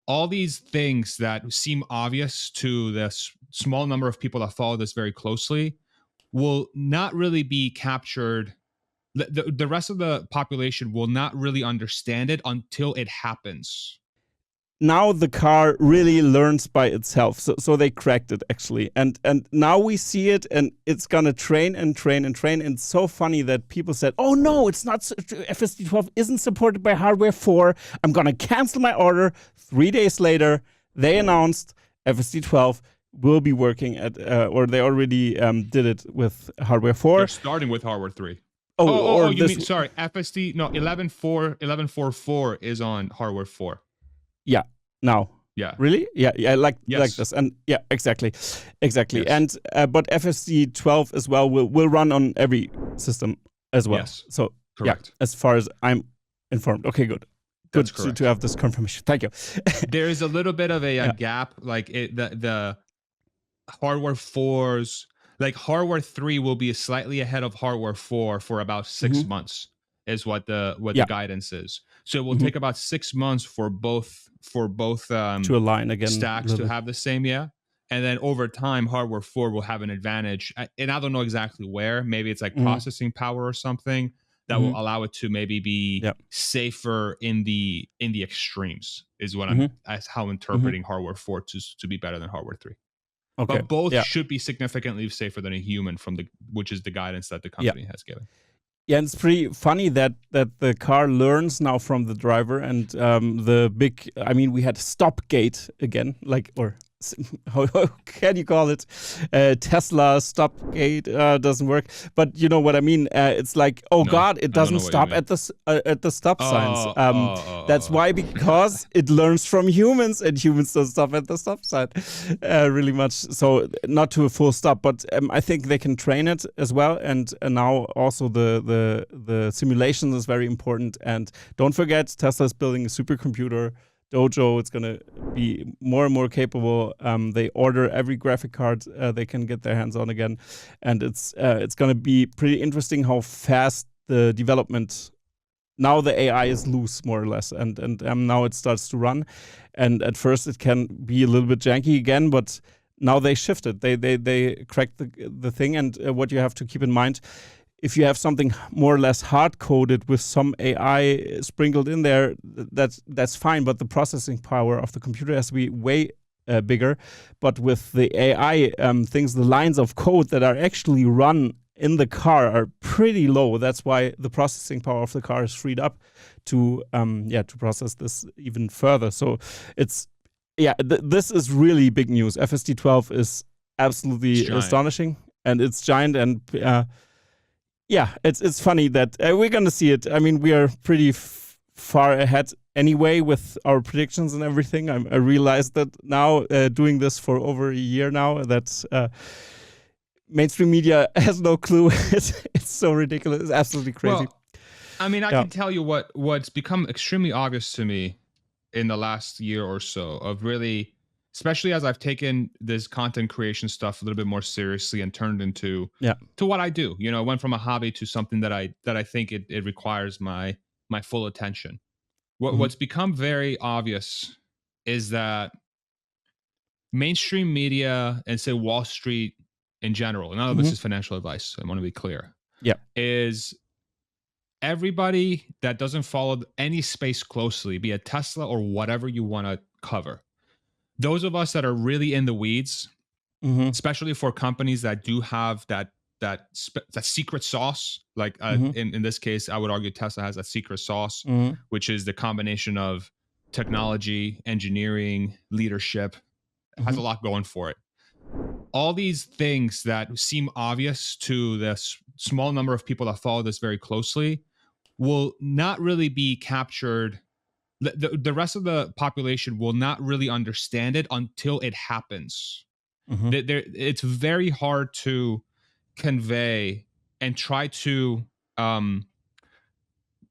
all these things that seem obvious to the small number of people that follow this very closely will not really be captured. The rest of the population will not really understand it until it happens. Now the car really learns by itself. So they cracked it actually. And now we see it, and it's gonna train and train and train. And it's so funny that people said, oh no, it's not, FSD12 isn't supported by hardware 4. I'm gonna cancel my order. 3 days later, they announced FSD12 will be working at, or they already did it with hardware 4. They're starting with hardware 3. You mean, sorry, FSD, no, 11.4.4 is on hardware 4. Yeah. Now. Yeah. Really? Yeah. Like this. And yeah, exactly. Yes. And but FSD 12 as well will run on every system as well. Yes. So correct. Yeah, as far as I'm informed. Okay, good. That's good to have this confirmation. Thank you. There is a little bit of a gap, like the hardware 4s, like hardware 3 will be slightly ahead of hardware 4 for about 6 months, is what the guidance is. So it will take about 6 months for both to align again stacks to have the same, and then over time hardware 4 will have an advantage, and I don't know exactly where. Maybe it's like processing power or something that will allow it to maybe be safer in the extremes, is what I'm interpreting hardware 4 to be better than hardware 3. Okay. But both should be significantly safer than a human, which is the guidance that the company has given. Yeah, and it's pretty funny that the car learns now from the driver, and we had Stopgate again, how can you call it? Tesla Stopgate doesn't work, but you know what I mean. It's like, God, it doesn't stop at the stop signs. That's why, because it learns from humans, and humans don't stop at the stop sign really much. So not to a full stop, but I think they can train it as well. And now also the simulation is very important. And don't forget, Tesla is building a supercomputer. Dojo, it's going to be more and more capable. They order every graphic card they can get their hands on again. And it's going to be pretty interesting how fast the development, now the AI is loose, more or less. And now it starts to run. And at first it can be a little bit janky again, but now they shifted. They cracked the thing. And what you have to keep in mind, if you have something more or less hard-coded with some AI sprinkled in there, that's fine, but the processing power of the computer has to be way bigger. But with the AI things, the lines of code that are actually run in the car are pretty low. That's why the processing power of the car is freed up to process this even further. So it's, this is really big news. FSD12 is absolutely astonishing, and it's giant, and it's funny that we're going to see it. I mean, we are pretty far ahead anyway with our predictions and everything. I realized that now, doing this for over a year now, that mainstream media has no clue. It's so ridiculous. It's absolutely crazy. Well, I mean, I can tell you what's become extremely obvious to me in the last year or so, of really, especially as I've taken this content creation stuff a little bit more seriously and turned into to what I do. You know, went from a hobby to something that I think it requires my full attention. What's become very obvious is that mainstream media, and say Wall Street in general, none of this is financial advice, I want to be clear, is everybody that doesn't follow any space closely, be it Tesla or whatever you want to cover, those of us that are really in the weeds, especially for companies that do have that secret sauce, like in this case, I would argue Tesla has a secret sauce, which is the combination of technology, engineering, leadership. It has a lot going for it. All these things that seem obvious to the small number of people that follow this very closely will not really be captured. The rest of the population will not really understand it until it happens. It's very hard to convey and try to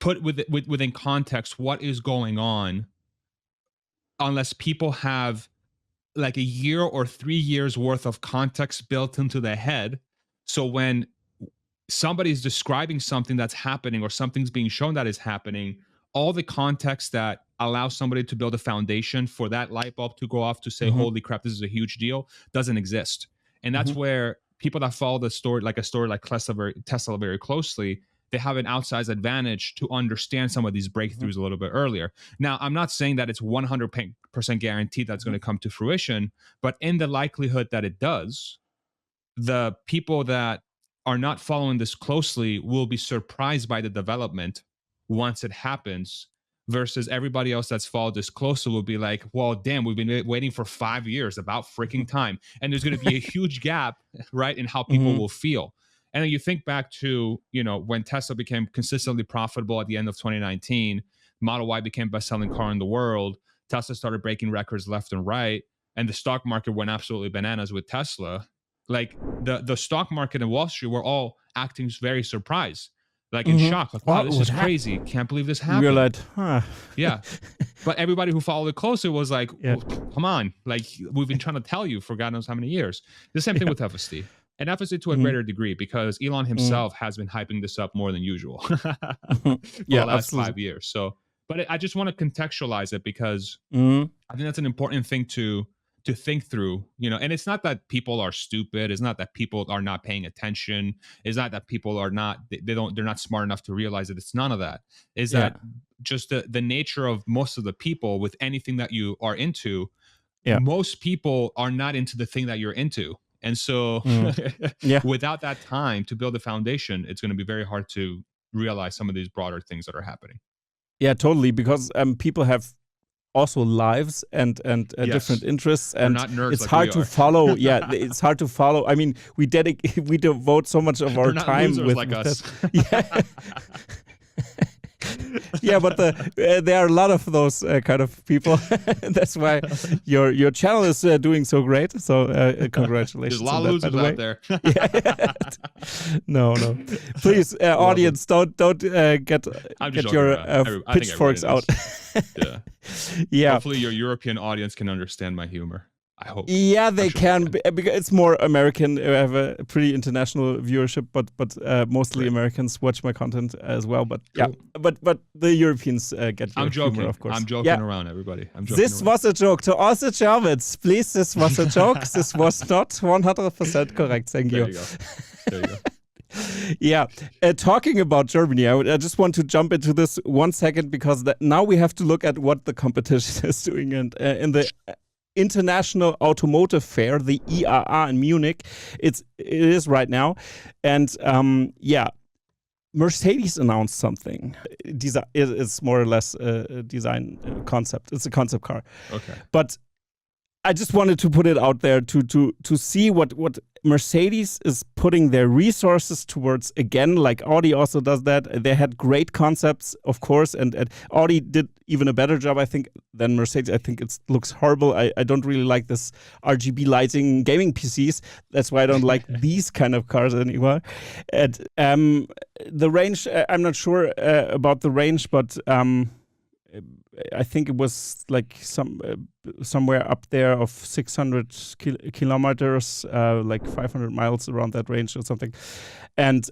put within context what is going on, unless people have like a year or 3 years worth of context built into their head. So when somebody's describing something that's happening, or something's being shown that is happening, all the context that allows somebody to build a foundation for that light bulb to go off to say, holy crap, this is a huge deal, doesn't exist. And that's where people that follow the story, like a story like Tesla very closely, they have an outsized advantage to understand some of these breakthroughs a little bit earlier. Now, I'm not saying that it's 100% guaranteed that's going to come to fruition, but in the likelihood that it does, the people that are not following this closely will be surprised by the development once it happens, versus everybody else that's followed this closer will be like, well, damn, we've been waiting for 5 years, about freaking time. And there's going to be a huge gap, right, in how people will feel. And then you think back to, when Tesla became consistently profitable at the end of 2019, Model Y became best-selling car in the world, Tesla started breaking records left and right, and the stock market went absolutely bananas with Tesla. Like the stock market and Wall Street were all acting very surprised, like in shock, like, wow, this is crazy. Can't believe this happened. We're like, Yeah. But everybody who followed it closer was like, well, come on. Like, we've been trying to tell you for God knows how many years. The same thing with FSD. And FSD to a greater degree, because Elon himself has been hyping this up more than usual for the last 5 years. So, but I just want to contextualize it, because I think that's an important thing to think through, and it's not that people are stupid. It's not that people are not paying attention. It's not that people are not, they're not smart enough to realize it. It's none of that. Is that just the nature of most of the people with anything that you are into? Most people are not into the thing that you're into. And so without that time to build a foundation, it's going to be very hard to realize some of these broader things that are happening. Yeah, totally. Because people have also lives and different interests, and it's hard to follow. It's hard to follow. I mean, we devote so much of our time with like us. Yeah, but there are a lot of those kind of people. That's why your channel is doing so great. So congratulations. There's a lot of losers out there. No. Please, audience, don't get your pitchforks out. Yeah. Hopefully your European audience can understand my humor. I hope. Yeah, they can, because it's more American. I have a pretty international viewership, but mostly Americans watch my content as well. But but the Europeans get your humor, of course. I'm joking around, everybody. This was a joke. To all the Germans, please, this was a joke. This was not 100% correct. Thank you. There you go. Yeah, talking about Germany, I just want to jump into this 1 second, because now we have to look at what the competition is doing. And in the International Automotive Fair, the IAA in Munich, it is right now. And Mercedes announced something. It's more or less a design concept. It's a concept car. Okay. But I just wanted to put it out there to see what Mercedes is putting their resources towards again, like Audi also does that. They had great concepts, of course, and Audi did even a better job, I think, than Mercedes. I think it looks horrible. I don't really like this RGB lighting gaming PCs. That's why I don't like these kind of cars anymore. And the range, I'm not sure about the range, but I think it was like somewhere up there of 600 kilometers, like 500 miles around that range or something. And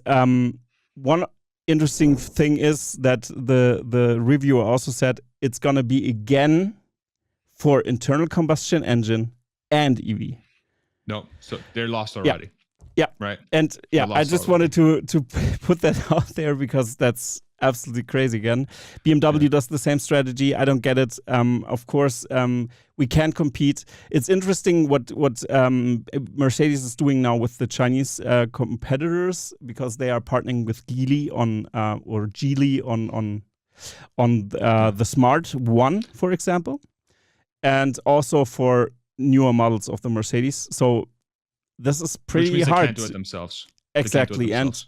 one interesting thing is that the reviewer also said it's going to be again for internal combustion engine and EV. No, so they're lost already. Yeah. Right. And I just wanted to put that out there, because that's absolutely crazy again. BMW does the same strategy. I don't get it. Of course, we can't compete. It's interesting what Mercedes is doing now with the Chinese competitors, because they are partnering with Geely on the Smart One, for example, and also for newer models of the Mercedes. So this is pretty Which means hard. They can't do it themselves. Exactly, and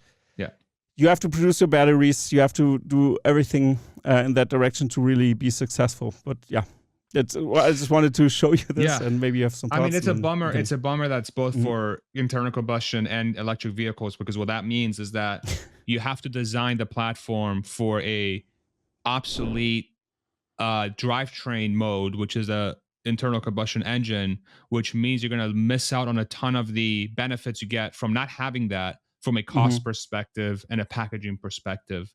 you have to produce your batteries. You have to do everything in that direction to really be successful. But I just wanted to show you this, and maybe you have some thoughts. I mean, it's a bummer. It's a bummer that's both for internal combustion and electric vehicles, because what that means is that you have to design the platform for a obsolete drivetrain mode, which is a internal combustion engine, which means you're going to miss out on a ton of the benefits you get from not having that, from a cost perspective and a packaging perspective.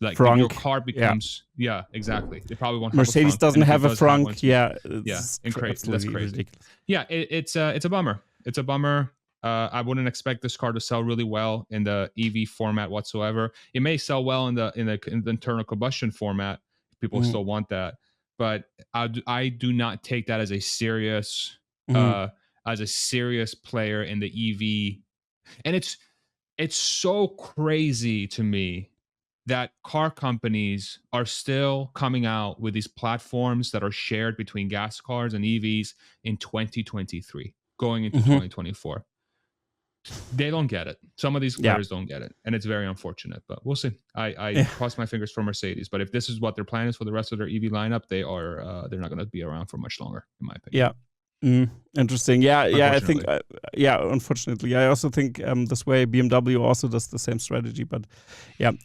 Like frunk. your car becomes, yeah, exactly. They probably won't have Mercedes a frunk. doesn't have a Does have frunk. Yeah, that's crazy. Ridiculous. Yeah, it's a bummer. It's a bummer. I wouldn't expect this car to sell really well in the EV format whatsoever. It may sell well in the internal combustion format. People still want that, but I do not take that as a serious player in the EV. And it's so crazy to me that car companies are still coming out with these platforms that are shared between gas cars and EVs in 2023, going into 2024. They don't get it. Some of these players don't get it, and it's very unfortunate. But we'll see. I cross my fingers for Mercedes. But if this is what their plan is for the rest of their EV lineup, they're not going to be around for much longer, in my opinion. Yeah. Interesting. Yeah. I think. Unfortunately, I also think this way BMW also does the same strategy. But yeah,